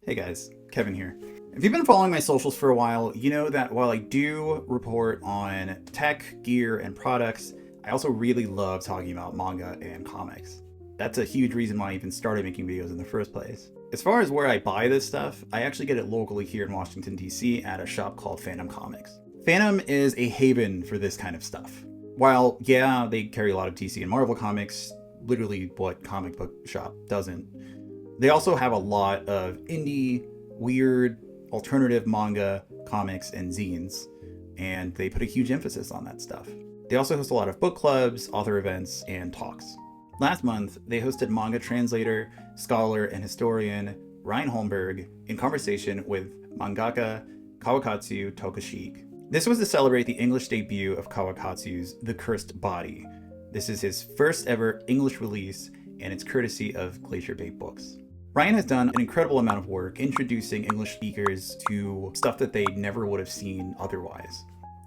Hey guys, Kevin here. If you've been following my socials for a while, you know that while I do report on tech, gear, and products, I also really love talking about manga and comics. That's a huge reason why I even started making videos in the first place. As far as where I buy this stuff, I actually get it locally here in Washington, D.C. at a shop called Fantom Comics. Fantom is a haven for this kind of stuff. While, yeah, they carry a lot of DC and Marvel comics, literally what comic book shop doesn't, they also have a lot of indie, weird, alternative manga, comics, and zines, and they put a huge emphasis on that stuff. They also host a lot of book clubs, author events, and talks. Last month, they hosted manga translator, scholar, and historian Ryan Holmberg in conversation with mangaka Kawakatsu Tokushige. This was to celebrate the English debut of Kawakatsu's The Cursed Body. This is his first ever English release, and it's courtesy of Glacier Bay Books. Ryan has done an incredible amount of work introducing English speakers to stuff that they never would have seen otherwise.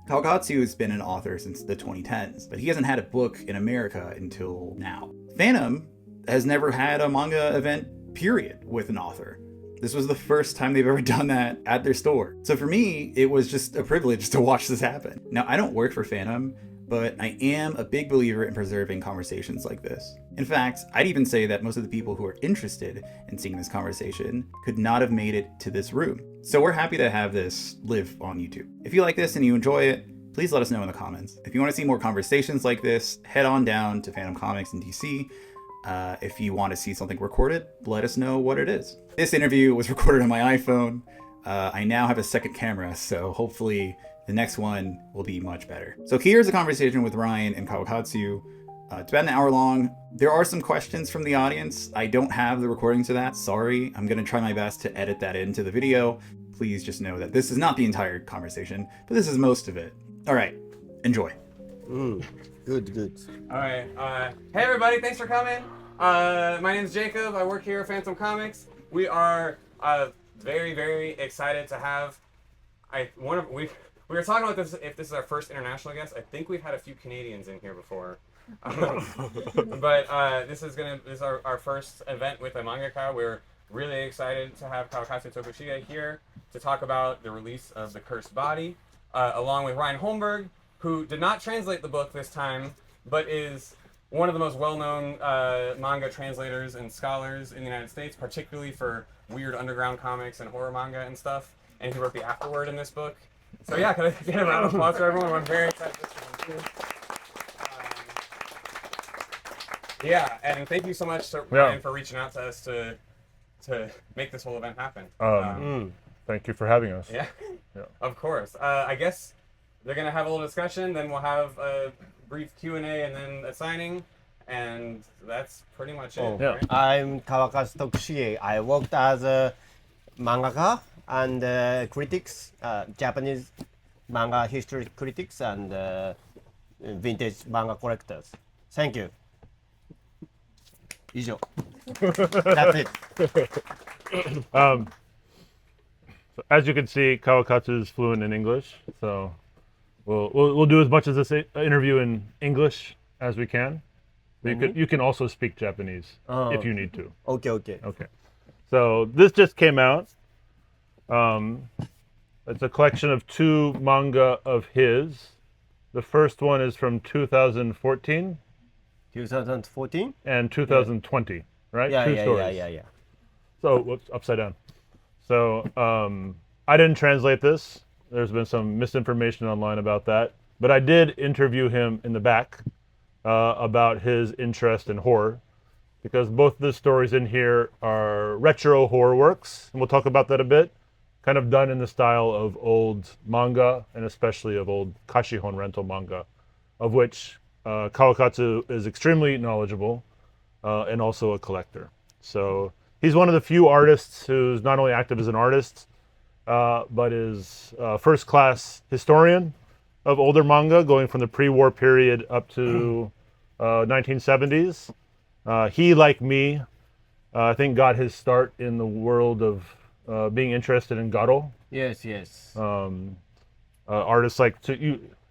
Kawakatsu has been an author since the 2010s, but he hasn't had a book in America until now. Fantom has never had a manga event, period, with an author. This was the first time they've ever done that at their store. So for me, it was just a privilege to watch this happen. Now, I don't work for Fantom, but I am a big believer in preserving conversations like this. In fact, I'd even say that most of the people who are interested in seeing this conversation could not have made it to this room. So we're happy to have this live on YouTube. If you like this and you enjoy it, please let us know in the comments. If you want to see more conversations like this, head on down to Fantom Comics in DC. If you want to see something recorded, let us know what it is. This interview was recorded on my iPhone. I now have a second camera, so hopefully the next one will be much better. So here's a conversation with Ryan and Kawakatsu. It's about an hour long. There are some questions from the audience. I don't have the recordings of that, sorry. I'm gonna try my best to edit that into the video. Please just know that this is not the entire conversation, but this is most of it. All right, enjoy. Good. All right. Hey everybody, thanks for coming. My name is Jacob. I work here at Fantom Comics. We are very, very excited to have. We were talking about this. If this is our first international guest, I think we've had a few Canadians in here before, but this is our first event with a mangaka. We're really excited to have Kawakatsu Tokushige here to talk about the release of The Cursed Body, along with Ryan Holmberg, who did not translate the book this time, but is one of the most well-known manga translators and scholars in the United States, particularly for weird underground comics and horror manga and stuff. And he wrote the afterword in this book. So yeah, can I get a round of applause for everyone? I'm very excited for this one too. Yeah, and thank you so much to Ryan for reaching out to us to make this whole event happen. Thank you for having us. Yeah. Of course. I guess they're gonna have a little discussion, then we'll have a brief Q&A and then a signing, and that's pretty much it. Yeah. Right? I'm Kawakatsu Tokushige. I worked as a mangaka and critics, Japanese manga history critics and vintage manga collectors. Thank you. 以上. That's it. So as you can see, Kawakatsu is fluent in English, so we'll do as much of this interview in English as we can. But you can also speak Japanese if you need to. Okay. Okay. So this just came out. It's a collection of 2 manga of his. The first one is from 2014 2014? and 2020, right? Yeah, 2 yeah, stories. yeah. So, whoops, upside down. So, I didn't translate this. There's been some misinformation online about that. But I did interview him in the back about his interest in horror, because both the stories in here are retro horror works, and we'll talk about that a bit. Kind of done in the style of old manga, and especially of old Kashihon rental manga, of which Kawakatsu is extremely knowledgeable and also a collector. So he's one of the few artists who's not only active as an artist, but is a first-class historian of older manga, going from the pre-war period up to 1970s. He, like me, I think got his start in the world of being interested in Garo. Yes. Artists like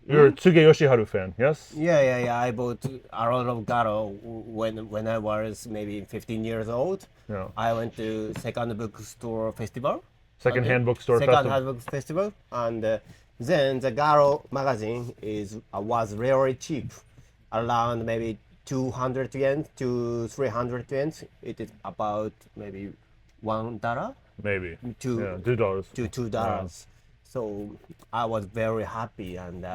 You're a Tsuge Yoshiharu fan, yes? Yeah. I bought a lot of Garo when I was maybe 15 years old. Yeah. I went to second bookstore festival. Second-hand bookstore Second festival. hand book festival, and then the Garo magazine was really cheap, around maybe 200 yen to 300 yen. It is about maybe $1 Maybe. to Yeah, $2. to $2. So I was very happy, and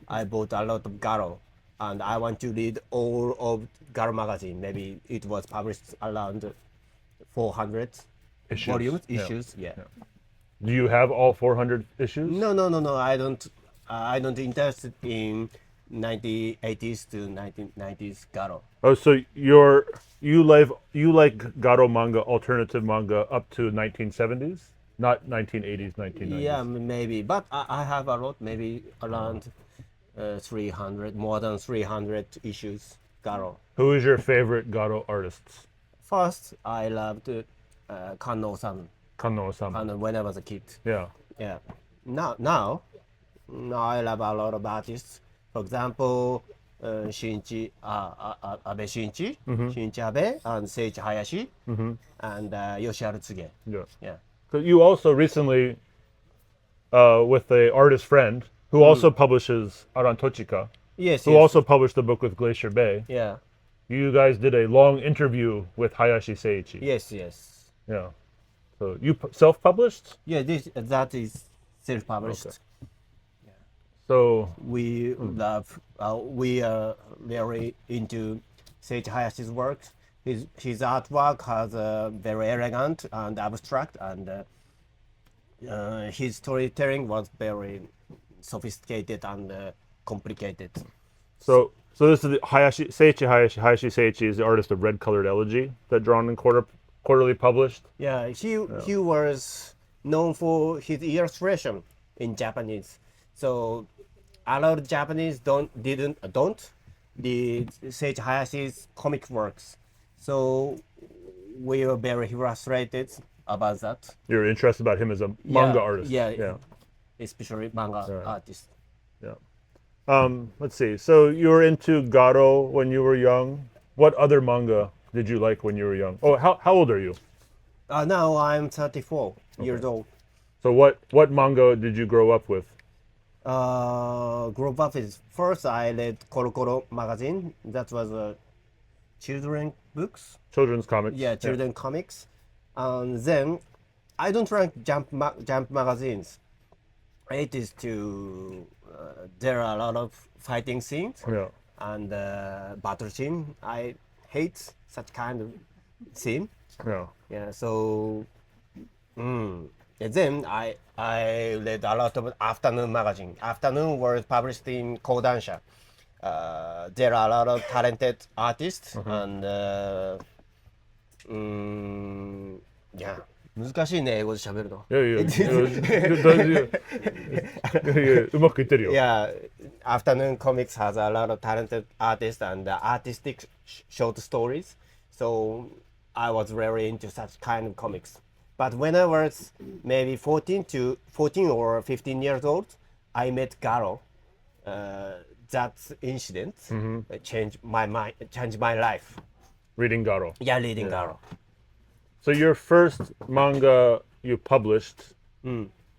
I bought a lot of Garo, and I want to read all of Garo magazine. Maybe it was published around 400 Issues. volumes Yeah. issues. Yeah. Do you have all 400 issues? No. I don't interested in 1980s to 1990s Garo. Oh, so you like Garo manga, alternative manga up to 1970s, not 1980s, 1990s. Yeah, maybe, but I have a lot, maybe around 300, more than 300 issues Garo. Who is your favorite Garo artists? First, I loved Kanno-san. Kanno-sama. Kanno when I was a kid. Yeah. Yeah. Now I love a lot of artists. For example, Abe Shinichi, Shinichi Abe, and Seiichi Hayashi, and Yoshiharu Tsuge. Yeah. Yeah. So you also recently, with a artist friend who also publishes Aran Tochika, Yes. who also published the book with Glacier Bay. Yeah. You guys did a long interview with Hayashi Seiichi. Yes. Yeah. So you self-published? Yeah. That is self-published. Okay. So We love. We are very into Seiichi Hayashi's work. His artwork has very elegant and abstract, and his storytelling was very sophisticated and complicated. So this is the Seiichi Seiichi is the artist of Red Colored Elegy that Drawn and quarterly published. Yeah, he was known for his illustration in Japanese. So a lot of Japanese don't read Seiichi Hayashi's comic works. So we were very frustrated about that. You're interested about him as a manga artist. Yeah. Especially manga artist. Yeah. Let's see. So you were into Garo when you were young. What other manga did you like when you were young? Oh, how old are you? Now I'm 34 years old. So what manga did you grow up with? Grew up is first I read Koro Koro magazine. That was children books. Children's comics. Yeah, children comics. And then I don't like Jump magazines. It is to there are a lot of fighting scenes Yeah. and battle scene. I hate such kind of scene. Yeah. Yeah, so and then I read a lot of Afternoon magazine. Afternoon was published in Kodansha. There are a lot of talented artists and yeah. 難しいね、英語で喋るの。いやいや、うまくいってるよ。 Yeah, Afternoon Comics has a lot of talented artists and artistic short stories. So I was very into such kind of comics. But when I was maybe 14 or 15 years old, I met Garo. That incident changed my mind, changed my life. Reading Garo. Yeah, reading Garo. So your first manga you published,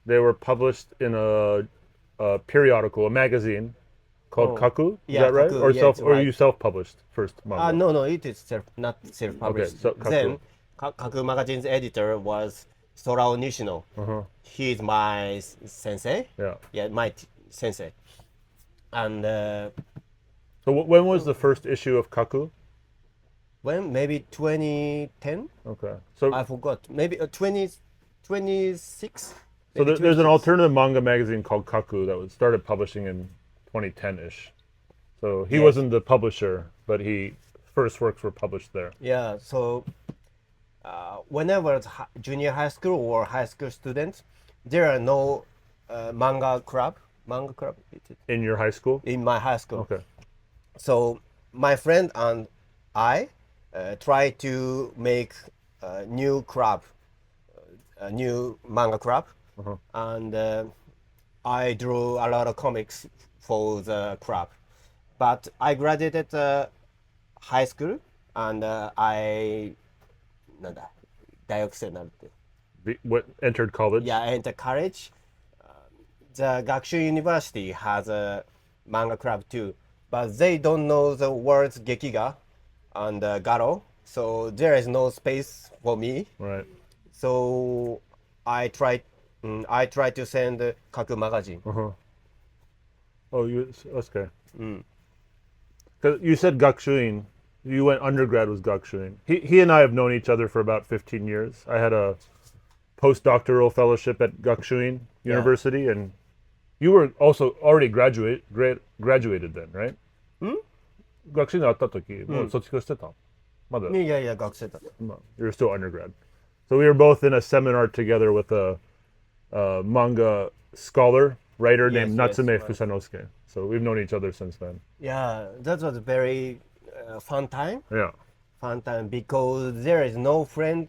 they were published in a periodical, a magazine called Kaku. Is yeah, that right? Kaku, Or yeah, it's or right. you self-published first manga? No, it is not self-published. Okay, so Kaku. Then Kaku magazine's editor was Sorao Nishino. He's my sensei. Yeah. My sensei. And So when was the first issue of Kaku? when maybe 2010, Okay. So I forgot. Maybe 26. So maybe there's an 26. alternative manga magazine called Kaku that was started publishing in 2010-ish. So he Yes. wasn't the publisher, but first works were published there. Yeah. So when I was junior high school or high school student, there are no manga club. Manga club In your high school? in my high school. Okay. So my friend and I try to make a new club, a new manga club, and I drew a lot of comics for the club. But I graduated high school and I なんだ大学生になるって。What entered college? Yeah, I entered college. The Gakushu University has a manga club too, but they don't know the words Gekiga and Garo, so there is no space for me. Right. So I tried to send Kaku magazine. Oh, okay. 'Cause you said Gakushuin. You went undergrad was Gakushuin. He and I have known each other for about 15 years. I had a postdoctoral fellowship at Gakushuin University, and you were also already graduated then, right? 学習にあった時、もう卒業してた。まだ。いやいや、学生だった。You're still undergrad. So we were both in a seminar together with a manga scholar, writer named Natsume Fusanosuke. So we've known each other since then. Yeah, that was a very fun time. Yeah. Fun time because there is no friend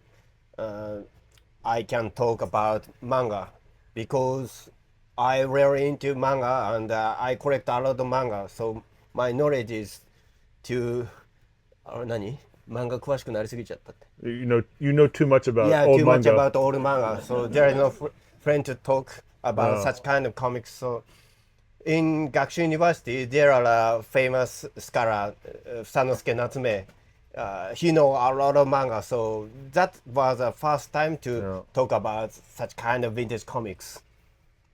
I can talk about manga because I really into manga and I collect a lot of manga. So my knowledge is to 何漫画詳しくなりすぎちゃったって。You know too much about yeah, old too manga. much about old manga. So there is no friend to talk about such kind of comics. So in Gakushu University, there are a famous scholar, Sanosuke Natsume. He know a lot of manga, so that was the first time to talk about such kind of vintage comics.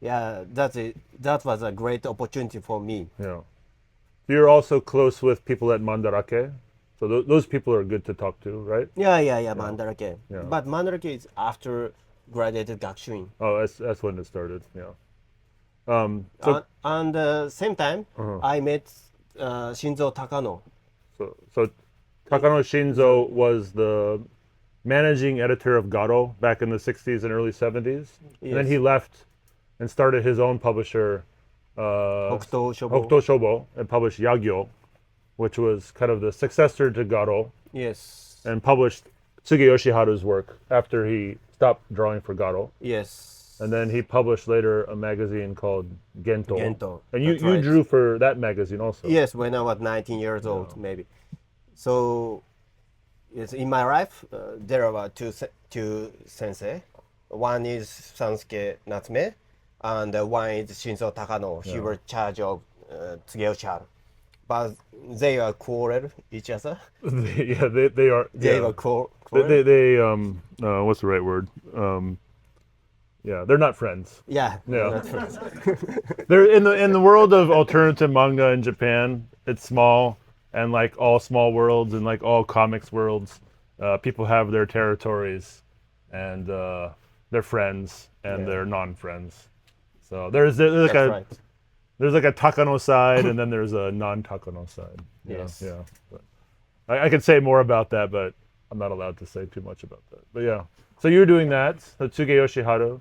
Yeah, that was a great opportunity for me. Yeah. You're also close with people at Mandarake. So those people are good to talk to, right? Yeah, Mandarake. Yeah. But Mandarake is after graduated Gakushuin. Oh, that's when it started. Yeah. And same time, I met Shinzo Takano. So Takano Shinzo was the managing editor of Garo back in the 60s and early 70s. Yes. And then he left and started his own publisher, Hokuto Shobo, and published Yagyo, which was kind of the successor to Garo. Yes. And published Tsuge Yoshiharu's work after he stopped drawing for Garo. Yes. And then he published later a magazine called Gento. And you drew for that magazine also. Yes, when I was 19 years old, maybe. So, yes, in my life, there are two sensei. One is Sanosuke Natsume, and one is Shinzo Takano. He was in charge of Tsuge Yoshiharu. But they are quarrel each other. They are. They were quarrel. They what's the right word? They're not friends. Yeah. Not friends. They're in the world of alternative manga in Japan. It's small, and like all small worlds and like all comics worlds, people have their territories, and they're friends and they're non-friends. So there's like a Takano side, and then there's a non-Takano side. Yes. Yeah. But I could say more about that, but I'm not allowed to say too much about that. But yeah. So you're doing that, the Tsuge Yoshiharu.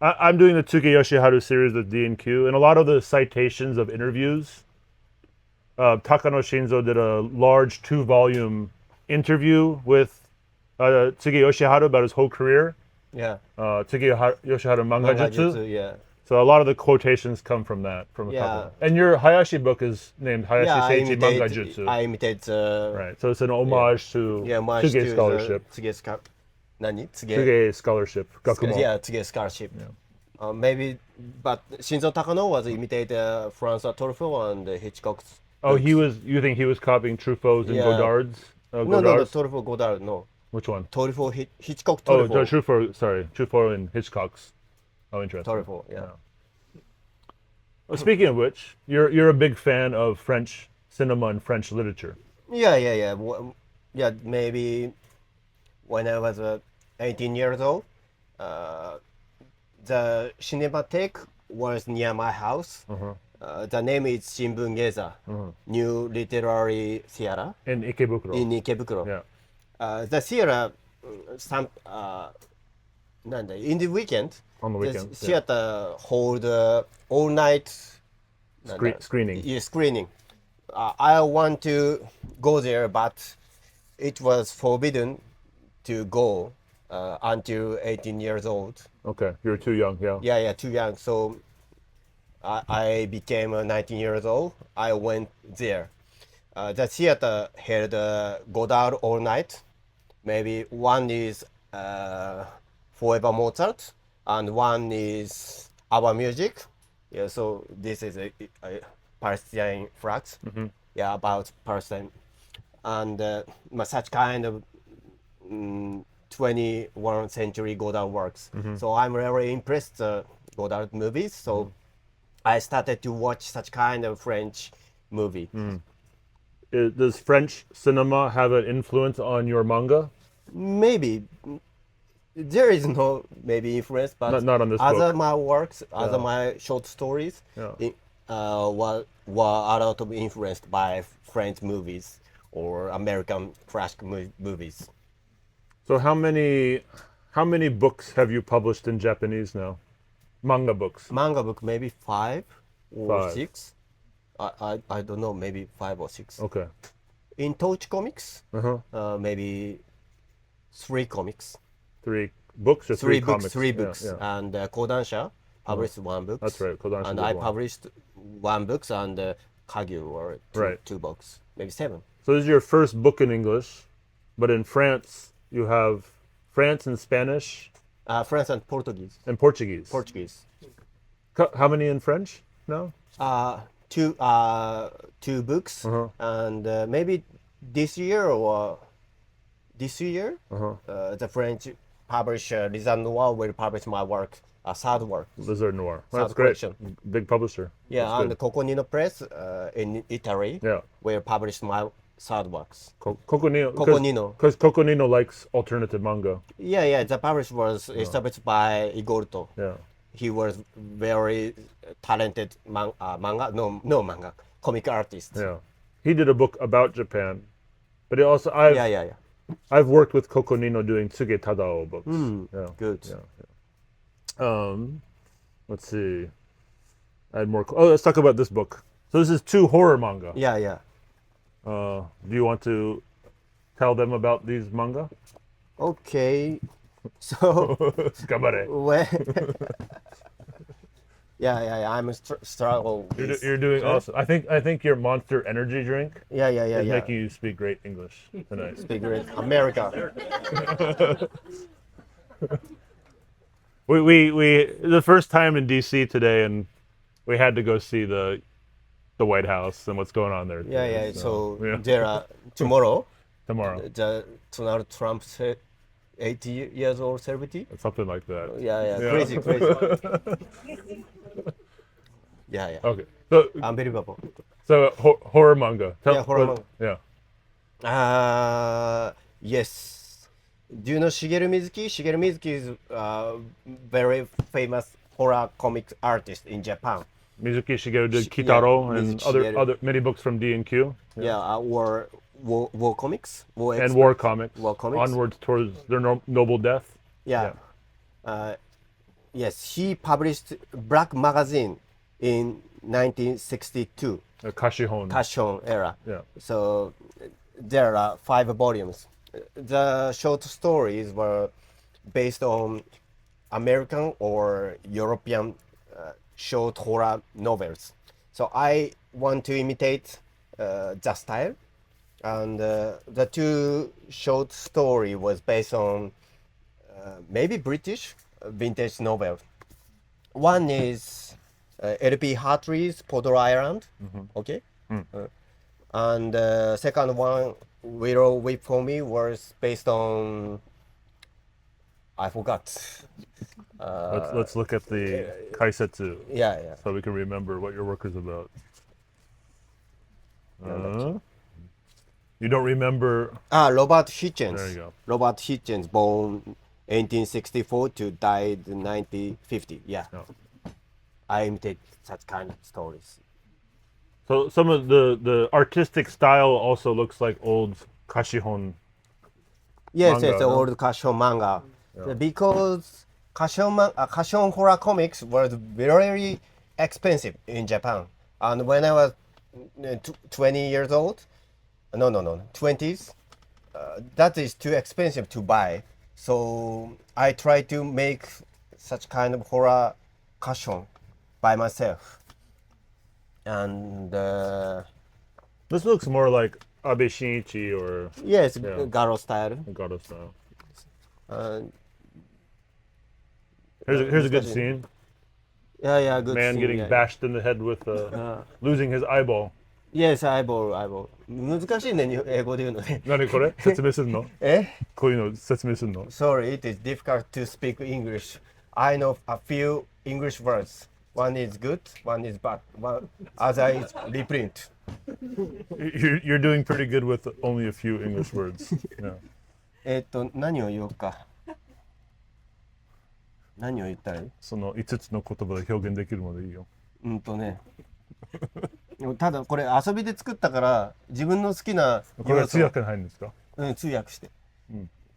I'm doing the Tsuge Yoshiharu series with D&Q, and a lot of the citations of interviews. Takano Shinzo did a large 2-volume interview with Tsuge Yoshiharu about his whole career. Yeah. Tsuge Yoshiharu Manga Jutsu. Yeah. So a lot of the quotations come from that, from a couple. And your Hayashi book is named Hayashi Seiji Manga Jutsu. I imitate. Right. So it's an homage to Tsuge scholarship. Tsuge scholarship. Gakumo. Yeah, Tsuge scholarship. Yeah. Maybe, but Shinzo Takano was imitated François Truffaut and Hitchcock's. Oh, you think he was copying Truffaut's and Godard's? No, Truffaut, Godard, no. Which one? Truffaut, Hitchcock, Truffaut. Oh, Truffaut and Hitchcock's. Oh, interesting. Truffaut, yeah. Well, speaking of which, you're a big fan of French cinema and French literature. Yeah. Yeah, maybe when I was 18 years old, the Cinematheque was near my house. The name is Shinbun-geza, New Literary Theater. In Ikebukuro. Yeah. The theater, in the weekend, on the weekend, the theater hold all night screening. Yeah, screening. I want to go there, but it was forbidden to go until 18 years old. Okay, you're too young. Yeah. Yeah, too young. So I became 19 years old. I went there. The theater held Godard all night. Maybe one is Forever Mozart, and one is Our Music. Yeah, so this is a Palestinian flags. Yeah, about Palestine, and such kind of 21st century Godard works. So I'm very impressed Godard movies. So I started to watch such kind of French movie. Does French cinema have an influence on your manga? Maybe there is no maybe influence, but Not on this other book. my works, other my short stories, were a lot of influenced by French movies or American classic movies. So how many books have you published in Japanese now? Manga books. Manga book maybe 5 or Five. 6. I don't know, maybe 5 or 6. Okay. In Touch Comics, Uh-huh. maybe 3 comics. 3 books or 3 comics? 3 books. Yeah, yeah. And Kodansha published 1 book. That's right. Kodansha And did I one. published 1 books, and Kagyu or 2, Right. 2 books, maybe 7. So this is your first book in English, but in France you have France and Spanish French and Portuguese. and Portuguese. Portuguese. How many in French now? 2 books, and maybe this year the French publisher Lizard Noir will publish my work, a 3rd work. Lizard Noir. South That's great. collection. Big publisher. Yeah, That's and good. Coconino Press in Italy Yeah. will publish my 3rd works. Coconino. Coconino. Because Coconino likes alternative manga. Yeah, the publisher was established by Igorto. Yeah. He was very talented comic artist. Yeah. He did a book about Japan, but he also I've worked with Coconino doing Tsuge Tadao books. Yeah. Good. Yeah. Let's see. I had more. Let's talk about this book. So this is 2 horror manga. Yeah. Do you want to tell them about these manga? Okay. So Gabare. when I'm struggle. You're doing awesome. I think your Monster Energy drink Yeah. is making you speak great English tonight. Speak great America. We the first time in DC today, and we had to go see the White House and what's going on there. Yeah. too. So yeah. there are tomorrow. Tomorrow, Donald Trump said 80 years old, 70. something like that. Yeah. Yeah. Crazy. Yeah. Okay, so Unbelievable. horror manga. Horror manga. Yeah. Yes. Do you know Shigeru Mizuki? Shigeru Mizuki is a very famous horror comic artist in Japan. Mizuki Shigeru did Kitaro and Mizuki other Shigeru. many books from D&Q. War comics. War And X- War Comics. War Comics. Onwards towards their noble death. Yeah. Yes, he published Black Magazine in 1962, Kashihon. Kashon era. Yeah. So there are 5 volumes. The short stories were based on American or European short horror novels. So I want to imitate the style, and the 2 short story was based on maybe British vintage novel. One is LP Hartley's Porter Island, okay, and second one, Willow Weep for Me, was based on, I forgot. Let's look at the kaisetsu Yeah. so we can remember what your work is about. You don't remember? Robert Hitchens. There you go. Robert Hitchens, born 1864 to died 1950. Yeah. No. I imitate such kind of stories. So some of the artistic style also looks like old Kashihon. Yes, Manga, yes, no? old Kashon manga. Because Kashon horror comics was very expensive in Japan. And when I was 20 years old, no, 20s, that is too expensive to buy. So I try to make such kind of horror Kashon by myself. And This looks more like Abe Shinichi or yes, Yeah. Garo style. Garo style. Uh, Here's a good discussion. scene. yeah, good Man scene, getting yeah. bashed in the head with losing his eyeball. Yes, eyeball. 難しいね、英語で言うのね。何これ説明するのえこういうの説明するの Sorry, it is difficult to speak English. I know a few English words. One is good, one is bad. One other is reprint. You're doing pretty good with only a few English words. Yeah. 何を言おうか。何を言ったらいい？その5つの言葉で表現できるのでいいよ。ね。ただこれ遊びで作ったから自分の好きなこれは通訳に入るんですか？通訳して、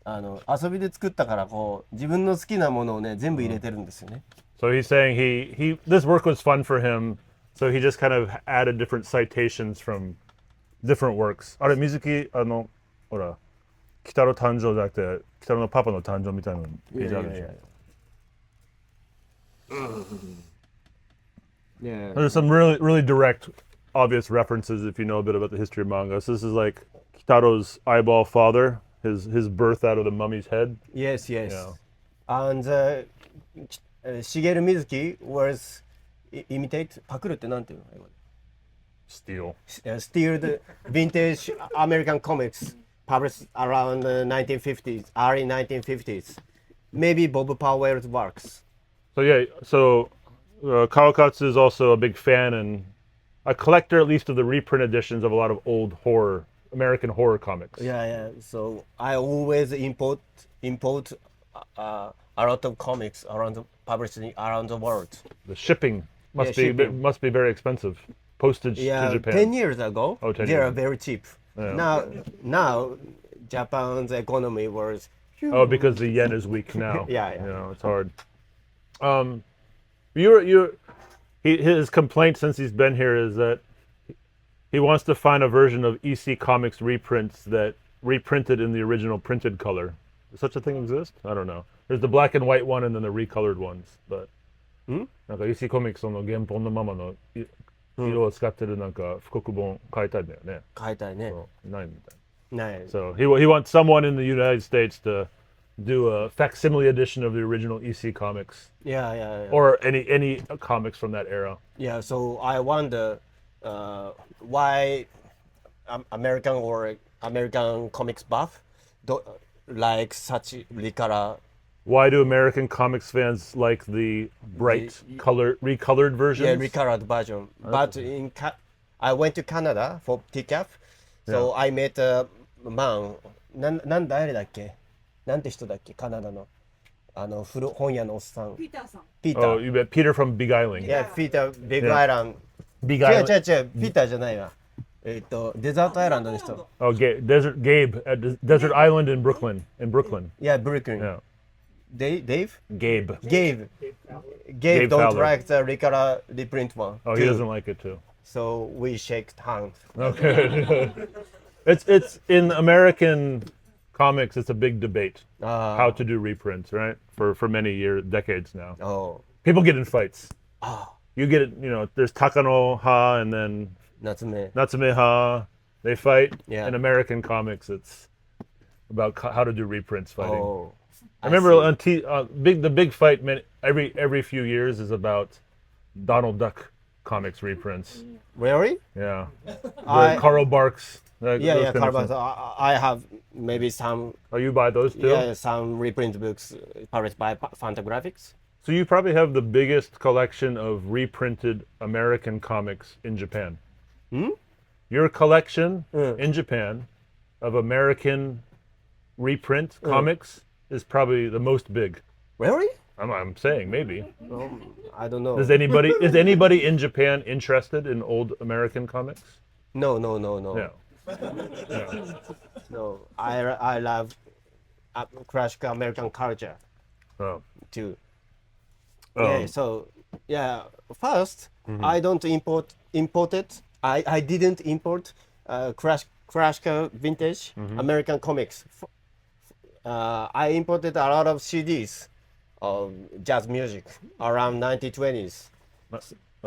遊びで作ったからこう自分の好きなものをね全部入れてるんですよね。So he's saying this work was fun for him, so he just kind of added different citations from different works. あれ水木ほら北の誕生じゃなくて北のパパの誕生みたいなページあるでしょ。Yeah. There's some really direct, obvious references if you know a bit about the history of manga. So this is like Kitaro's eyeball father, his birth out of the mummy's head. Yes. Yeah. And Shigeru Mizuki was imitate パクるってなんていうの英語で Steal. Steal the vintage American comics published around the 1950s, early 1950s. Maybe Bob Powell's works. So yeah, Kawakatsu is also a big fan and a collector, at least, of the reprint editions of a lot of old American horror comics. Yeah. So I always import a lot of comics published around the world. The shipping must be very expensive. Postage to Japan. 10 years ago, 10 they years are ago. very cheap. Yeah. Now, Japan's economy was. Oh, because the yen is weak now. Yeah. You know, it's hard. His complaint since he's been here is that he wants to find a version of EC Comics reprints that reprinted in the original printed color. Does such a thing exist? I don't know. There's the black and white one and then the recolored ones. But なんか EC コミックスの原本のままの色を使ってるなんか復刻本買いたいんだよね。買いたいね。ないみたい。ない。 So he wants someone in the United States to do a facsimile edition of the original EC comics. Yeah. Or any comics from that era. Yeah, so I wonder why American comics buff don't like such recolor. Why do American comics fans like the bright recolored versions? Yeah, recolored version. But I went to Canada for TCAF, so I met a man. なんだあれだっけ？なんて人だっけ？カナダの本屋のおっさん。ピーターさん。Oh, you bet Peter from Big Island. Yeah, Peter, Big Island. Big 違う Island. 違う、ピーターじゃないわ。デザートアイランドの人。Oh, Gabe at Desert Island in Brooklyn. Yeah, Brooklyn. Yeah. Dave? Gabe. Gabe don't Fowler. like the recolor reprint one. Oh, he too. doesn't like it too. So we shake hands. Okay. It's in American comics. It's a big debate how to do reprints, right? For many decades now. Oh. People get in fights. You get it. You know, there's Takano Ha and then Natsume. Natsume Ha. They fight. Yeah. In American comics, it's about how to do reprints fighting. Oh. I remember on the big fight every few years is about Donald Duck comics reprints. Really? Yeah. I- Carl Barks. Yeah, Carlos. I have maybe some. Oh, you buy those too? Yeah, some reprint books published by Fantagraphics. So you probably have the biggest collection of reprinted American comics in Japan. Your collection in Japan of American reprint comics is probably the most big. Really? I'm saying maybe. I don't know. Is anybody in Japan interested in old American comics? No. Yeah. No, I love classical American culture Oh. too. Oh. Yeah, so first I don't import it. I didn't import classical vintage American comics. I imported a lot of CDs of jazz music around 1920s.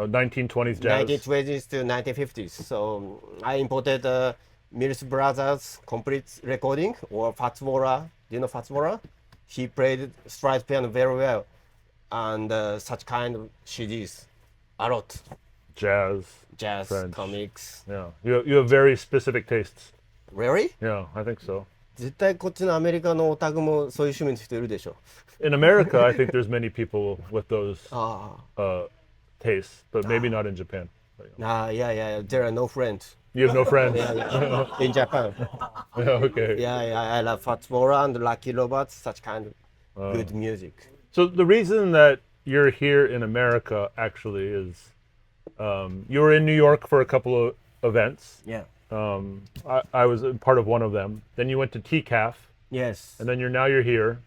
1920s jazz. 1920s to 1950s. So I imported Mills Brothers complete recording or Fats Waller. Do you know Fats Waller? He played stride piano very well, and such kind of CDs, a lot. Jazz, French. Comics. Yeah, you have very specific tastes. Really? Yeah, I think so. 絶対こっちのアメリカのオタクもそういう趣味の人いるでしょ。In America, I think there's many people with those あ tastes, but maybe not in Japan. But, yeah. あ、yeah, there are no friends You have no friends. in Japan. Yeah, okay. Yeah, I love Fats Waller and Lucky Robots, such kind of good music. So the reason that you're here in America actually is you were in New York for a couple of events. Yeah. I was a part of one of them. Then you went to TCAF, Yes. and then you're here.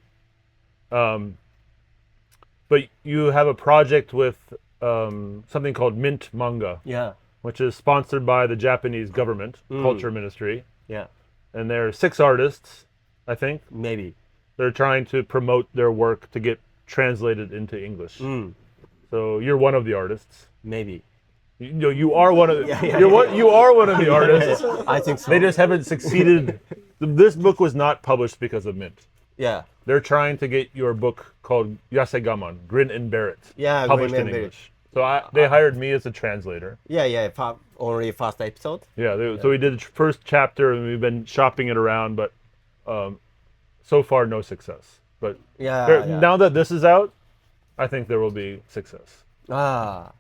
But you have a project with something called Mint Manga, Yeah. which is sponsored by the Japanese government, Culture Ministry. Yeah. And there are 6 artists, I think. Maybe. They're trying to promote their work to get translated into English. So you're one of the artists. Maybe. You are one of you are one of the artists. I think so. They just haven't succeeded. This book was not published because of Mint. Yeah. They're trying to get your book called Yasegaman, Grin and Bear It, Yeah, published Grin in and Bear It. English. So they hired me as a translator. Yeah. Only first episode. Yeah, so we did the first chapter and we've been shopping it around, but so far no success. But Yeah. now that this is out, I think there will be success. あ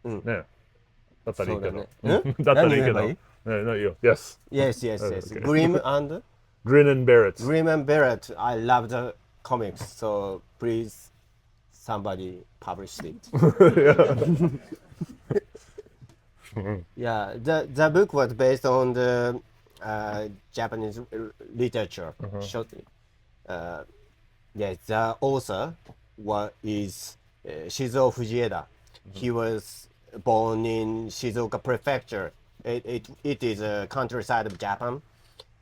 あ。ね。だったらいいけど。そうだね。だったらいいけど。何言えばいい？ No, you. Yes. Yes. Okay. Grim and Grin and Bear It. Grim and Barrett. I love the comics, so please, somebody publish it. Yeah, the book was based on the Japanese literature shortly. Yes, the author is Shizuo Fujieda. He was born in Shizuoka Prefecture. It is a countryside of Japan,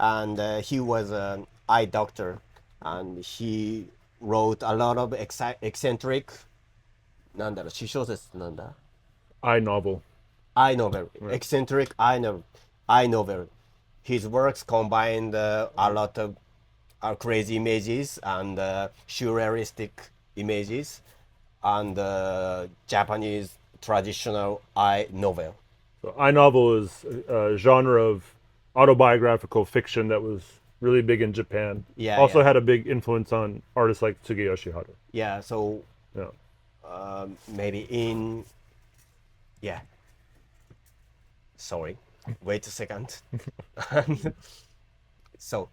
and he was an eye doctor, and he wrote a lot of eccentric. なんだろう、詩小説なんだ。I novel. eye novel, eccentric eye novel. His works combined a lot of crazy images and surrealistic images and Japanese traditional eye novel. So I novel is a genre of autobiographical fiction that was really big in Japan. Yeah, Also yeah. had a big influence on artists like Tsuge Yoshihara. Yeah, so Yeah. maybe in sorry, wait a second. So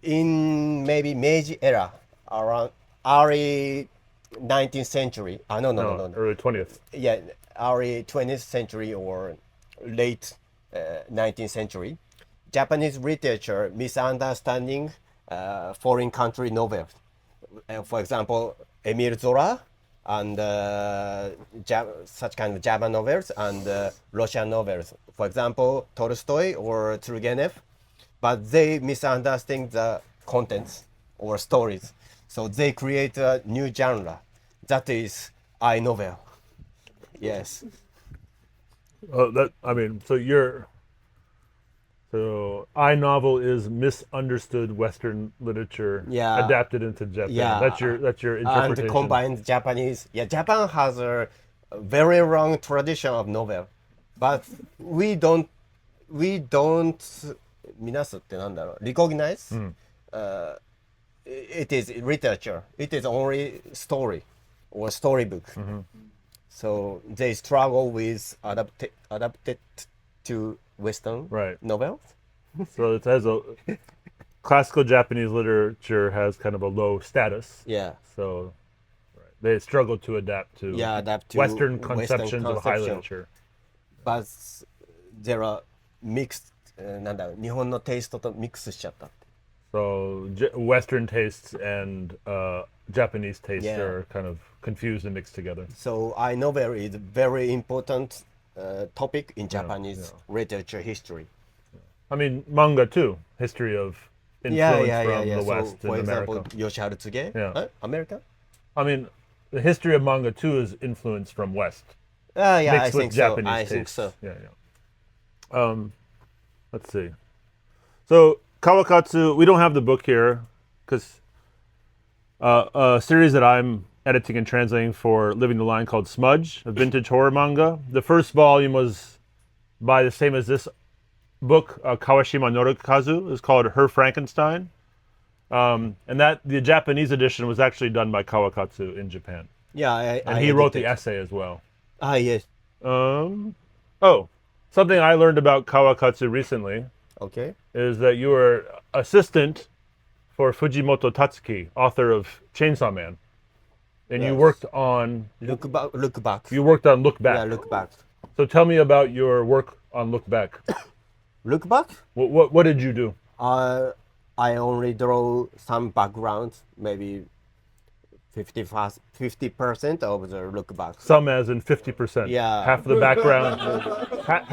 in maybe Meiji era, around early 19th century, no. Early 20th. Yeah, early 20th century or late 19th century, Japanese literature misunderstanding foreign country novels. For example, Emile Zola and such kind of Javan novels and Russian novels. For example, Tolstoy or Turgenev, but they misunderstand the contents or stories. So they create a new genre. That is I novel. Yes. So I novel is misunderstood Western literature adapted into Japan. Yeah. That's your interpretation. And combined Japanese. Yeah, Japan has a very long tradition of novel, but we don't みなすってなんだろう recognize it is literature. It is only story or storybook. So they struggle with adapted to Western novels. So it has classical Japanese literature has kind of a low status. Yeah. So they struggle to adapt to Western conceptions of high literature. But there are mixed なんだろう日本のテイストとミックスしちゃった。So Western tastes and Japanese tastes are kind of confused and mixed together. So I novel is a very important topic in Japanese literature history. I mean, manga too. History of influence from the West so, for in example, America. Yoshiharu Tsuge, American? I mean, the history of manga too is influenced from West, Yeah, I mixed with think so. Japanese I tastes. think so. Yeah. Let's see. So Kawakatsu, we don't have the book here because a series that I'm editing and translating for Living the Line called Smudge, a vintage horror manga. The first volume was by the same as this book, Kawashima Norikazu, is called Her Frankenstein. And that the Japanese edition was actually done by Kawakatsu in Japan. Yeah, And he wrote the essay as well. Yes. Something I learned about Kawakatsu recently Okay. is that you were assistant for Fujimoto Tatsuki, author of Chainsaw Man. And you Yes. worked on Look back. Look back. Look Back. Yeah, look back. So tell me about your work on Look Back. Look back. What did you do? I only draw some background, maybe 50% of the look back. Some as in 50%. Yeah. Half the background.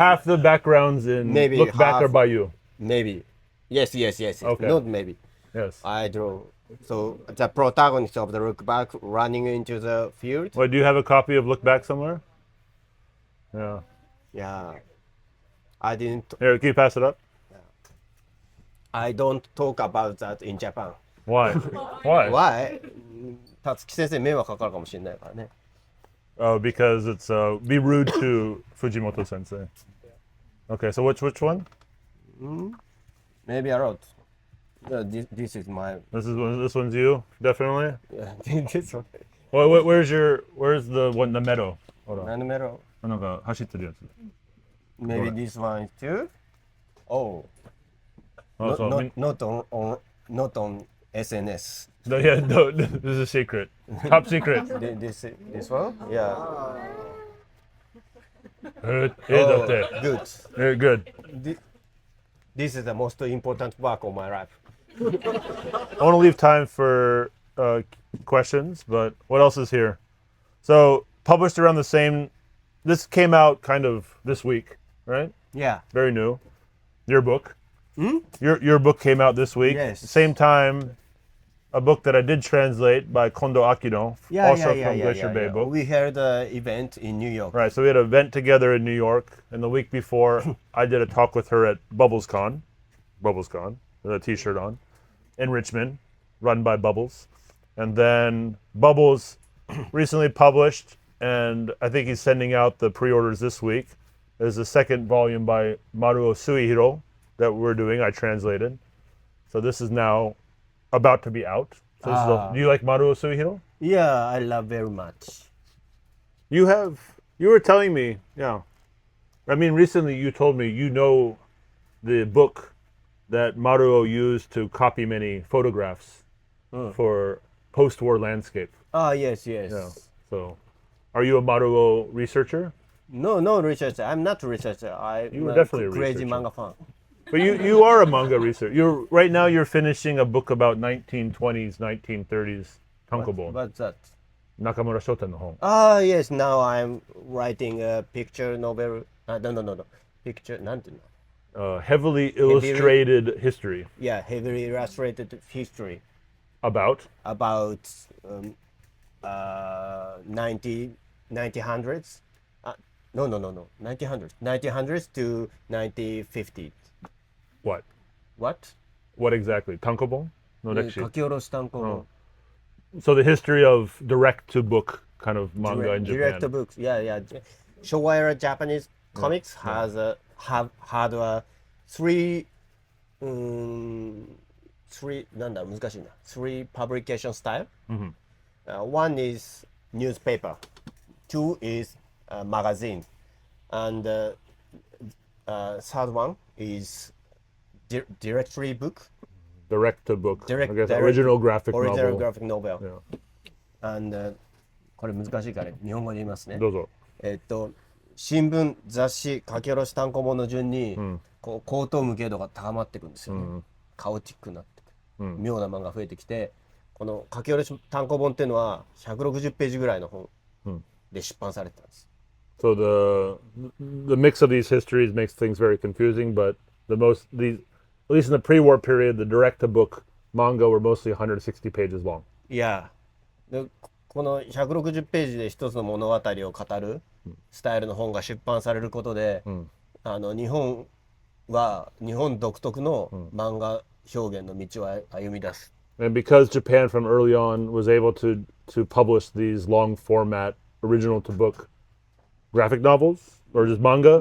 Half the backgrounds in Maybe Look Back half. are by you. Maybe. Yes. Okay. Not maybe. Yes. I draw. So the protagonist of the look back running into the field. What, do you have a copy of Look Back somewhere? Yeah. Yeah. I didn't. Here, can you pass it up? I don't talk about that in Japan. Why? Why? Why? たつき先生迷惑かかるかもしれないからね。 Oh, because it's be rude to Fujimoto sensei. Okay, so which one? Maybe a lot. This is my. This one's you, definitely. This one. Where's the one, the meadow? Hold on. 何メロ? なんか走ってるやつ。 Maybe this one too. Oh. Oh, so Not on SNS. no, yeah, no, this is a secret. Top secret. This one? Yeah. Good. Good. Very good. This is the most important work of my life. I want to leave time for questions, but what else is here? So, published around the same. This came out kind of this week, right? Yeah. Very new. Your book. Your book came out this week. Yes. Same time, a book that I did translate by Kondo Akino, also from Glacier Bay Books. We held an event in New York. Right, so we had an event together in New York, and the week before, I did a talk with her at BubblesCon, with a t-shirt on, in Richmond, run by Bubbles. And then Bubbles recently published, and I think he's sending out the pre-orders this week. There's a second volume by Maruo Suihiro that we're doing, I translated. So this is now about to be out. So this is do you like Maruo Suihiro? Yeah, I love very much. You were telling me, yeah. I mean, recently you told me you know the book that Maruo used to copy many photographs for post-war landscape. Yes. Yeah. So, are you a Maruo researcher? No researcher. I'm not a researcher. You were definitely a crazy researcher. manga fan. But you are a manga researcher. Right now you're finishing a book about 1920s, 1930s tankobon. What's that? Nakamura Shoten no hon. Yes. Now I'm writing a picture novel. No. Picture. なんていうの? Heavily illustrated history. Yeah, heavily illustrated history About? 1900s. No. 1900s to 1950. What? What? What exactly? Tankobon? No, next sheet. 書き下ろし単行本 So the history of direct-to-book kind of manga in Japan. Direct books. Yeah. Showa era Japanese comics had three なんだ難しいな three publication style. One is newspaper, two is magazine, and third one is directory book. Direct-to-book. Direct- I guess direct- original graphic Original novel. graphic novel. Yeah. And これ難しいから日本語で言いますね。どうぞ。新聞雑誌書き下ろし単行本の順に、こう高等無形度が高まっていくんですよね。カオティックになってくる、妙な漫画が増えてきて、この書き下ろし単行本っていうのは160ページぐらいの本で出版されてたんです。So the mix of these histories makes things very confusing, but at least in the pre-war period, the direct-to-book manga were mostly 160 pages long. Yeah. でこの160ページで一つの物語を語るスタイルの本が出版されることで、日本は日本独特の漫画表現の道を歩み出す。And because Japan from early on was able to publish these long format original to book graphic novels or just manga,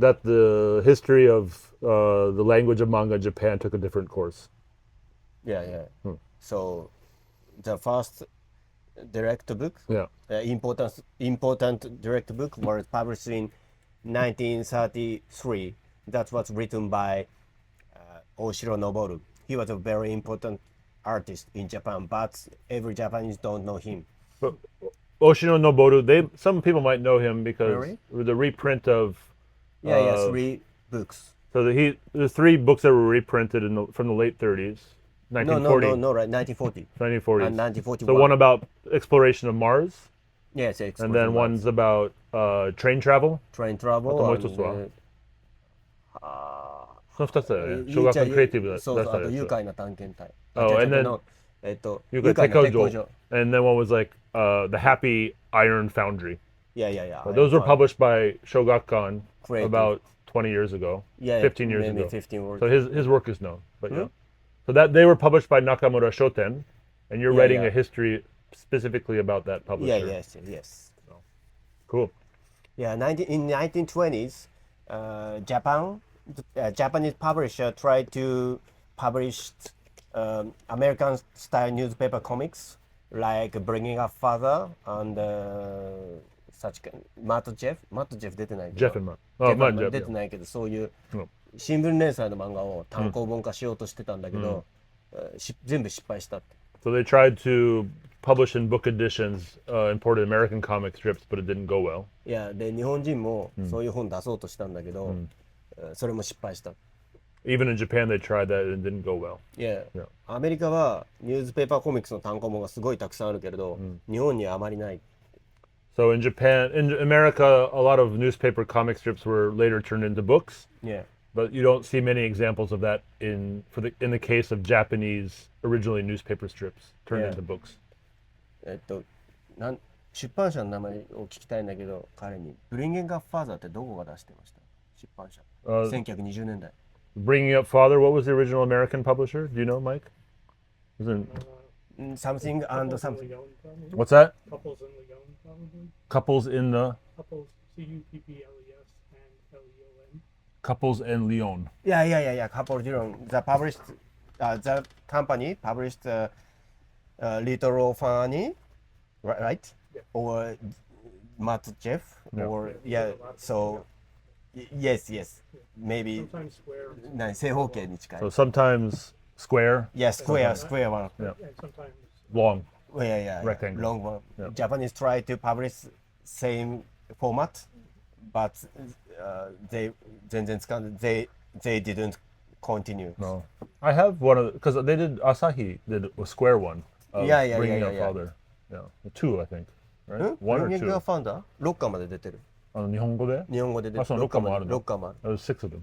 that the history of the language of manga in Japan took a different course. Yeah. So the first direct book, important direct book was published in 1933. That was written by Oshiro Noboru. He was a very important artist in Japan, but every Japanese don't know him. But Oshino Noboru, some people might know him because the reprint of 3 books. So the 3 books that were reprinted from the late 30s, 1940. No, right, 1940. 1940s. And 1941. So one about exploration of Mars. Yes, and then one's about train travel. Train travel. あともう一つはその2つだよね。小学校クリエイティブだったやつ。そうそう、あと愉快な探検隊。Oh, and then 愉快な鉄工所。And then one was like the Happy Iron Foundry. Yeah. Those were published by Shogakukan about 20 years ago. 15 years ago. 15 years. So his work is known. But yeah. So that they were published by Nakamura Shoten, and you're writing a history specifically about that publisher. Yes. So, cool. Yeah, in 1920s, Japanese publisher tried to publish American style newspaper comics like Bringing Up Father and such Matt Jeff 出てないけど Jeff and Matt 出てないけどそういう新聞連載の漫画を単行本化しようとしてたんだけど、全部失敗したって。So they tried to publish in book editions imported American comic strips, but it didn't go well. いやで日本人もそういう本出そうとしたんだけど、それも失敗した。Even in Japan, they tried that and it didn't go well. Yeah. アメリカはニュースペーパーコミックスの単行本がすごいたくさんあるけれど、日本にはあまりない。So in America, a lot of newspaper comic strips were later turned into books. Yeah. But you don't see many examples of that in the case of Japanese originally newspaper strips turned into books. 出版社の名前を聞きたいんだけど、彼にブリンゲンガッファーザーってどこが出してました？出版社。1920年代。Bringing Up Father, what was the original American publisher? Do you know, Mike? Something and something. What's that? Couples in Leon, probably. Couples in the... Couples, Cupples and Leon. Couples in Leon. Yeah. Couples Leon. The company published Little Orphan, right? Yeah. Or Matt Jeff, or so yes, maybe. Sometimes square. 正方形に近い。So sometimes square. Yeah, square one. Yeah. And sometimes Long. Yeah. Rectangle. Long one. Yeah. Japanese try to publish same format, but they didn't continue. No. I have one of because they did Asahi did a square one. Bringing Up Father. Yeah. 2, I think. Right? 1 or 2. がファンダ6巻まで出てる。日本語で？日本語で出てる。その6巻もあるの？ 6巻もある。There's 6 of them.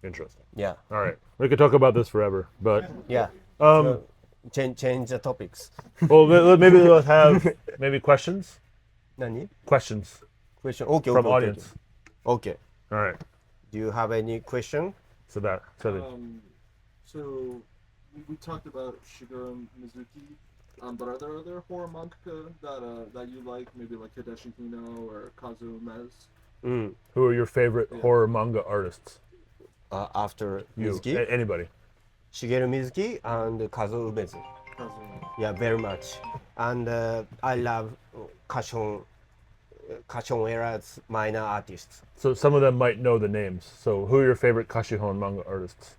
Interesting. Yeah. All right. We could talk about this forever, but Yeah. um Change the topics. well maybe let's have maybe questions? 何 Questions Question. from audience. Okay. All right. Do you have any question? So So we talked about Shigeru Mizuki, but are there other horror mangaka that you like, maybe like Hideshi Hino or Kazuo Mez? Who are your favorite horror manga artists? After You. Mizuki, Anybody. Shigeru Mizuki and Kazuo Umezu. Yeah, very much. And I love Kashon era's minor artists. So some of them might know the names. So who are your favorite Kashihon manga artists?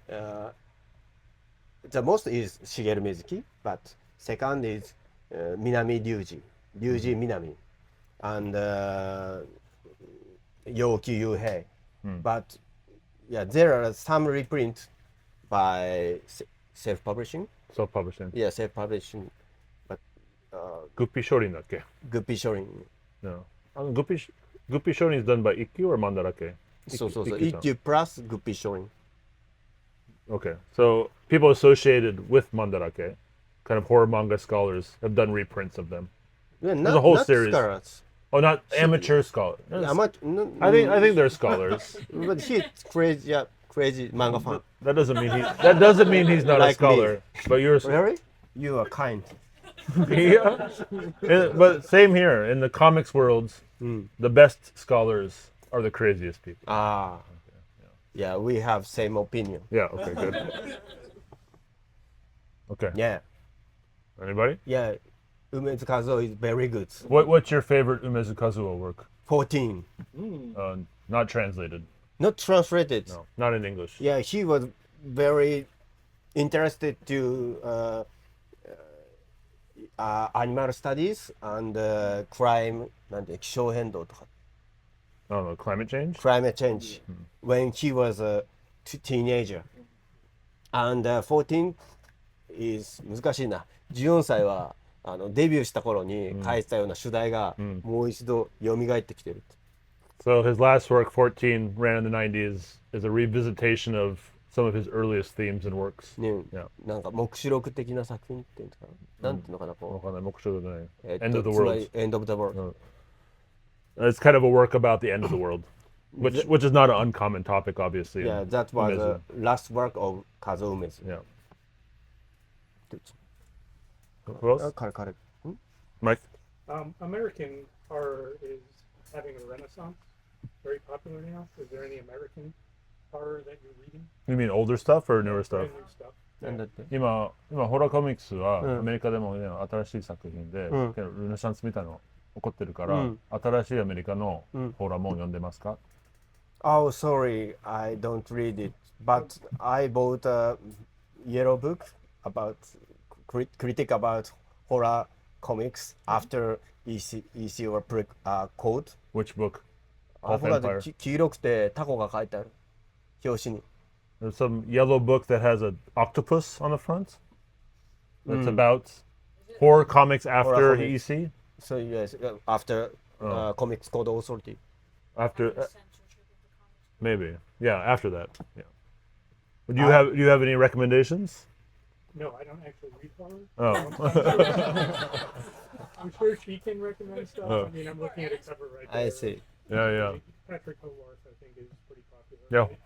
The most is Shigeru Mizuki, but second is Minami Ryuji Minami, and Yoki Yuhei. But yeah, there are some reprints by self-publishing. Self-publishing. Yeah, self-publishing, but Guppy Shorin だっけ? Guppy Shorin. No. Guppy Shorin is done by Ikkyu or Mandarake? So Ikkyu-san. Ikkyu plus Guppy Shorin. Okay. So people associated with Mandarake, kind of horror manga scholars, have done reprints of them. There's a whole series. Scholars. Oh, not amateur scholar. I think they're scholars. But he's crazy, crazy manga fan. That doesn't mean he's not a Like scholar. But you're Really? You are kind. yeah. But same here in the comics worlds. The best scholars are the craziest people. Ah. Yeah, we have same opinion. Yeah. Okay. Good. Okay. Yeah. Anybody? Yeah. Umezu Kazuo is very good. What's your favorite Umezu Kazuo work? 14. Not translated. Not translated. No, not in English. Yeah, he was very interested to animal studies and crime なんて気象変動とか I don't know, climate change? climate change when he was a teenager. And 14 is 難しいな。14歳はデビューした頃に書いてたような主題がもう一度蘇ってきてる。So his last work, 14, ran in the 90s, is a revisitation of some of his earliest themes and works. ね、 Yeah. なんか黙示録的な作品っていうんですかな。なんていうのかなこわかんない。目標じゃない。う。End of the つまり world. End of the world. It's kind of a work about the end of the world, which is not an uncommon topic, obviously. Yeah, in that was the Umezu. last work of Kazuo Umezu. Yeah. Who else?彼。 Mike? American horror is having a renaissance, very popular now. Is there any American horror that you're reading? You mean older stuff or newer stuff? Brand new stuff. なんだって今ホラーコミックスはうんアメリカでも、ね、新しい作品で、うんルネサンスみたいなの起こってるから、うん新しいアメリカのうんホラーも読んでますか？ Oh, sorry, I don't read it. But I bought a yellow book about critic about horror comics after EC or code. Which book? I Wolf forgot Empire. 黄色くてタコが書いてある表紙に。 There's some yellow book that has an octopus on the front. That's about horror comics after Horror comics. EC. So yes, after Comics Code Authority. After maybe, yeah, after that. Yeah. Do you have any recommendations? No, I don't actually read horror. Oh. I'm sure she can recommend stuff. Oh. I mean, I'm looking at a cover right there. I see. Yeah. Patrick Howarth, I think, is pretty popular. Yeah. Right?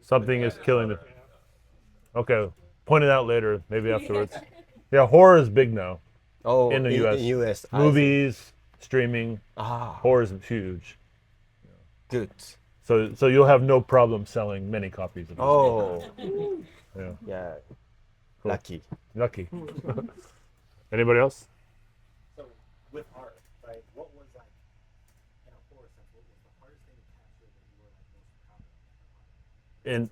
Something is killing the. Yeah. Okay, point it out later, maybe afterwards. Yeah, horror is big now. Oh, In the US. In US. I see. Movies, streaming, Ah, horror is huge. good. So you'll have no problem selling many copies of this. Oh, Yeah. yeah. Cool. Lucky. Lucky. Anybody else? So with art, right? What was like in a horror sense? What was the hardest thing to capture that you were like most proud of? In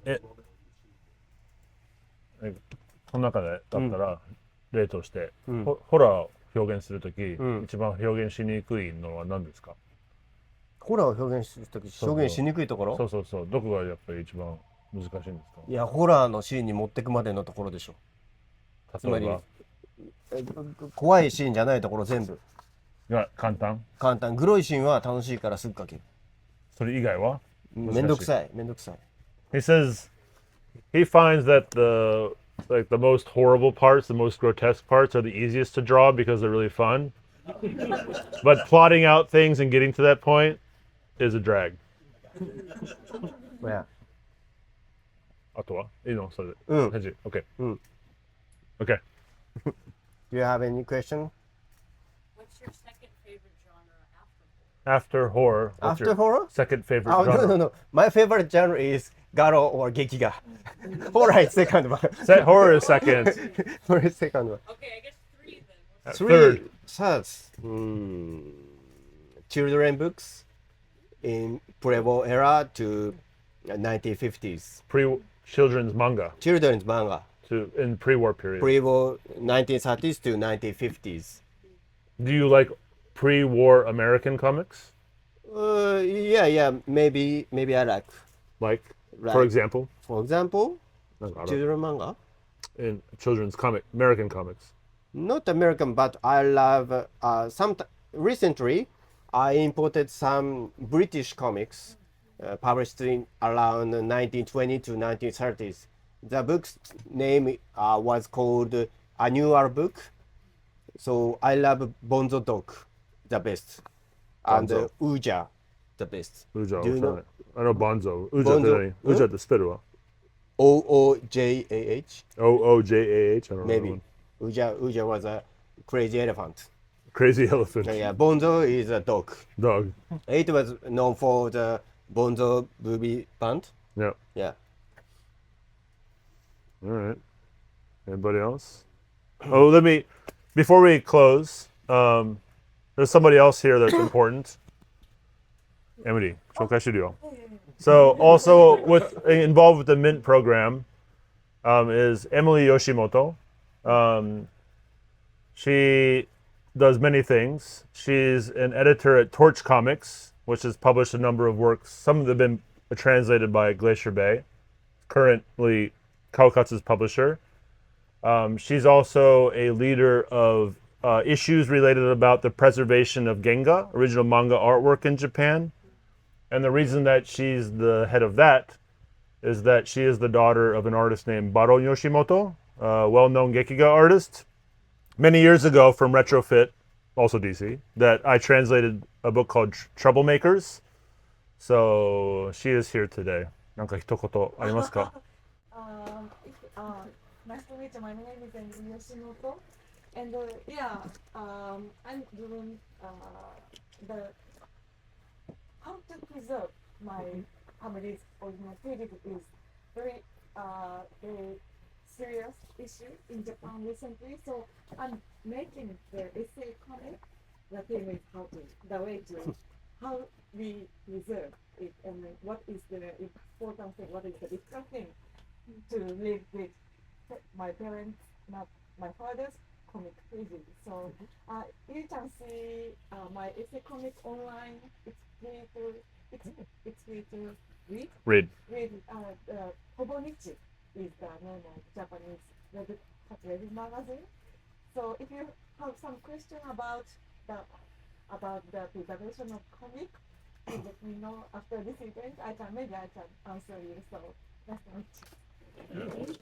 この中でだったら、例として、ホラーを表現するとき、一番表現しにくいのは何ですか？ホラーを表現するとき表現しにくいところそう。どこがやっぱり一番難しいんですか？いや、ホラーのシーンに持ってくまでのところでしょ。つまり例え怖いシーンじゃないところ全部ばが簡単？簡単。グロいシーンは楽しいからすぐ書ける。それ以外は？めんどくさい。 He says he finds that the most horrible parts, the most grotesque parts are the easiest to draw because they're really fun. But plotting out things and getting to that point is a drag. Yeah. あとはいいのそれで。うん。返事 OK。うん。 OK。 Do you have any question? What's your second favorite genre after horror? After horror. What's After your horror? second favorite Oh, genre? no. My favorite genre is Garo or Gekiga. Horror is second one. Horror is second. Horror is second one. Okay, I guess three then. What's Third. Third. Children books in pre-war era to 1950s. Children's manga Children's manga. in pre-war period. Pre-war 1930s to 1950s. Do you like pre-war American comics? Yeah. Maybe I like. Like, Right. for example, For example, なんかある children manga. in children's American comics. Not American, but I love. Recently, I imported some British comics published in around 1920 to 1930s. The book's name was called Annual Book. So I love Bonzo Dog, the best, and Bonzo. Uja, the best. Uja, Do you know I know Bonzo. Uja Bonzo? Uja the Spirua. OOJAH? OOJAH. I don't know. Maybe. Uja was a crazy elephant. Crazy elephant. Yeah, Bonzo is a dog. Dog. It was known for the Bonzo movie band. Yeah. Yeah. All right. Anybody else? Oh, before we close, there's somebody else here that's important. Emily, 紹介してるよ. So also involved with the Mint program is Emily Yoshimoto. She does many things. She's an editor at Torch Comics, which has published a number of works. Some of them have been translated by Glacier Bay, currently Kawakatsu's publisher. She's also a leader of issues related about the preservation of Genga, original manga artwork in Japan. And the reason that she's the head of that is that she is the daughter of an artist named Baro Yoshimoto, a well-known Gekiga artist. Many years ago from Retrofit, also DC, that I translated a book called Troublemakers. So she is here today. なんか一言ありますか? Nice to meet you. My name is Emily Yoshimoto, and I'm doing the how to preserve my family's original creative is very serious issue in Japan recently. So I'm making the essay comic. The theme is the way to how we preserve it and what is the important thing, what is the difficult thing to live with my parents, not my father's comic pages. So you can see my essay comic online. It's free to read. Read. Hobonichi is the name of Japanese web magazine. So if you have some question about the preservation of comic, please let me know after this event. I can answer you. So nice to meet you.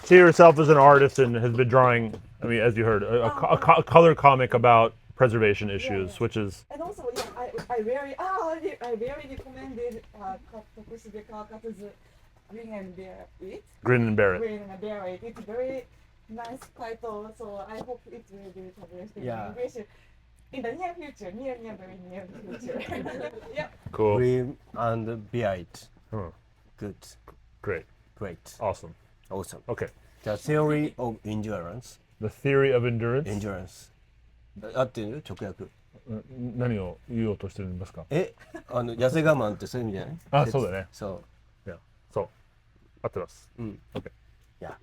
She herself is an artist and has been drawing, I mean, as you heard, a color comic about preservation issues, which is... And also, I very recommended Tokushige Kawakatsu's Grin and Bear It. Grin and Bear It. Grin and Bear It. It's very nice title, so I hope it will be published in English in the near future, very near future. Yeah. Cool. Green and Beard. Good. Great. Awesome. Okay. The theory of endurance. The theory of endurance? Endurance. 合ってる直訳。何を言おうとしてるんですか？痩せ我慢ってそういう意味じゃない？あ、そうだね。そう。Yeah. そう。合ってます。Okay. Yeah.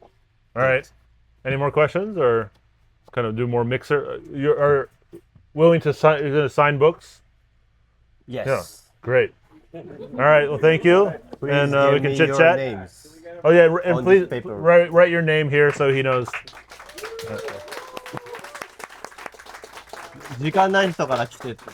All right. Any more questions or kind of do more mixer? You are willing to sign? You're going to sign books? Yes. Yeah. Great. All right. Well, thank you. Please and we can chit chat. Oh yeah, and please write your name here so he knows. 時間ない人から来てって。